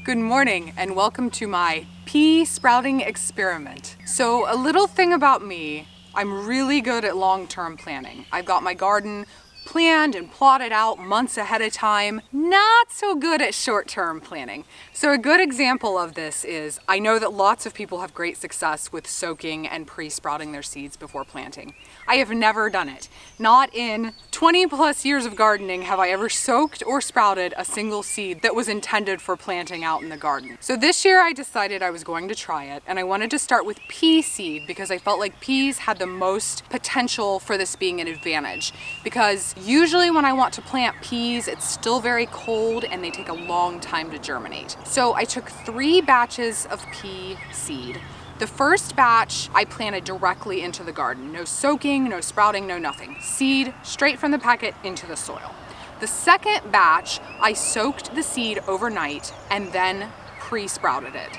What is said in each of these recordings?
Good morning and welcome to my pea sprouting experiment. So a little thing about me, I'm really good at long-term planning. I've got my garden planned and plotted out months ahead of time. Not so good at short-term planning. So a good example of this is, I know that lots of people have great success with soaking and pre-sprouting their seeds before planting. I have never done it. Not in 20 plus years of gardening have I ever soaked or sprouted a single seed that was intended for planting out in the garden. So this year I decided I was going to try it, and I wanted to start with pea seed because I felt like peas had the most potential for this being an advantage. Because usually when I want to plant peas, it's still very cold and they take a long time to germinate. So I took 3 batches of pea seed. The first batch I planted directly into the garden. No soaking, no sprouting, no nothing. Seed straight from the packet into the soil. The second batch, I soaked the seed overnight and then pre-sprouted it.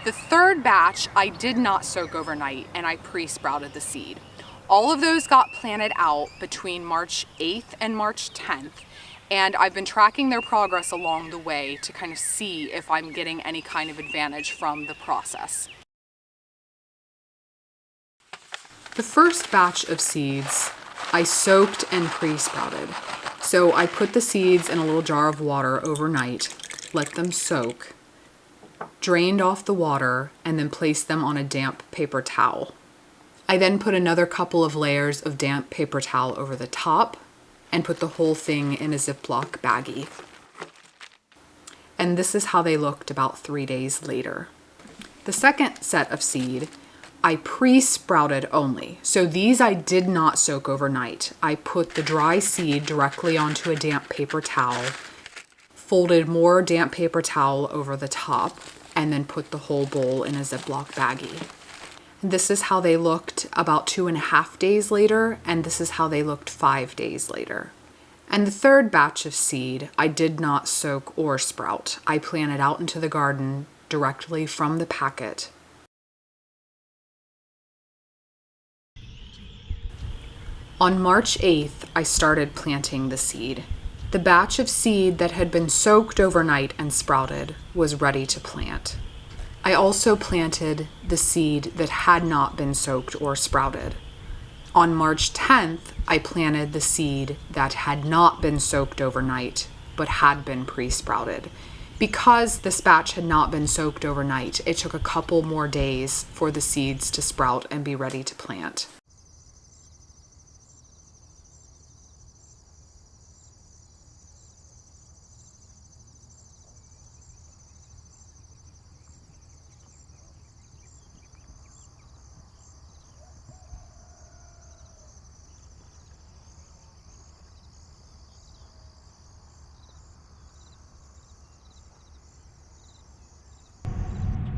The third batch, I did not soak overnight and I pre-sprouted the seed. All of those got planted out between March 8th and March 10th. And I've been tracking their progress along the way to kind of see if I'm getting any kind of advantage from the process. The first batch of seeds I soaked and pre-sprouted. So I put the seeds in a little jar of water overnight, let them soak, drained off the water, and then placed them on a damp paper towel. I then put another couple of layers of damp paper towel over the top and put the whole thing in a Ziploc baggie. And this is how they looked about 3 days later. The second set of seed I pre-sprouted only. So these I did not soak overnight. I put the dry seed directly onto a damp paper towel, folded more damp paper towel over the top, and then put the whole bowl in a Ziploc baggie. This is how they looked about 2.5 days later, and this is how they looked 5 days later. And the third batch of seed I did not soak or sprout. I planted out into the garden directly from the packet. On March 8th, I started planting the seed. The batch of seed that had been soaked overnight and sprouted was ready to plant. I also planted the seed that had not been soaked or sprouted. On March 10th, I planted the seed that had not been soaked overnight, but had been pre-sprouted. Because this batch had not been soaked overnight, it took a couple more days for the seeds to sprout and be ready to plant.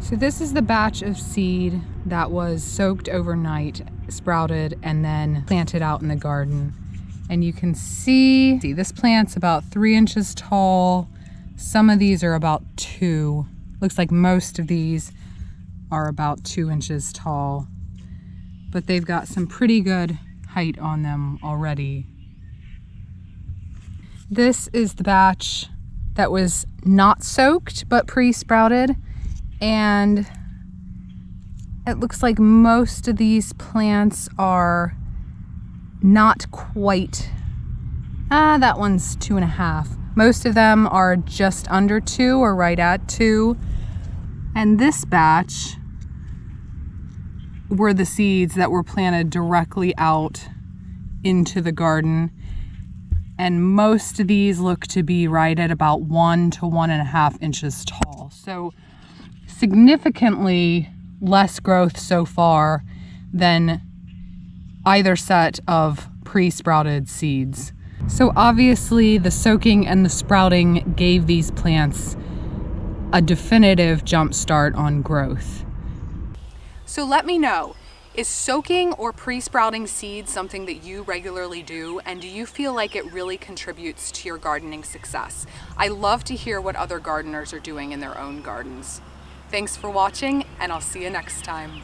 So this is the batch of seed that was soaked overnight, sprouted, and then planted out in the garden. And you can see this plant's about 3 inches tall. Some of these are about 2. Looks like most of these are about 2 inches tall. But they've got some pretty good height on them already. This is the batch that was not soaked but pre-sprouted. And it looks like most of these plants are not quite, that one's 2.5. Most of them are just under 2 or right at 2. And this batch were the seeds that were planted directly out into the garden. And most of these look to be right at about 1 to 1.5 inches tall. So significantly less growth so far than either set of pre-sprouted seeds. So obviously the soaking and the sprouting gave these plants a definitive jump start on growth. So let me know, is soaking or pre-sprouting seeds something that you regularly do, and do you feel like it really contributes to your gardening success? I love to hear what other gardeners are doing in their own gardens. Thanks for watching, and I'll see you next time.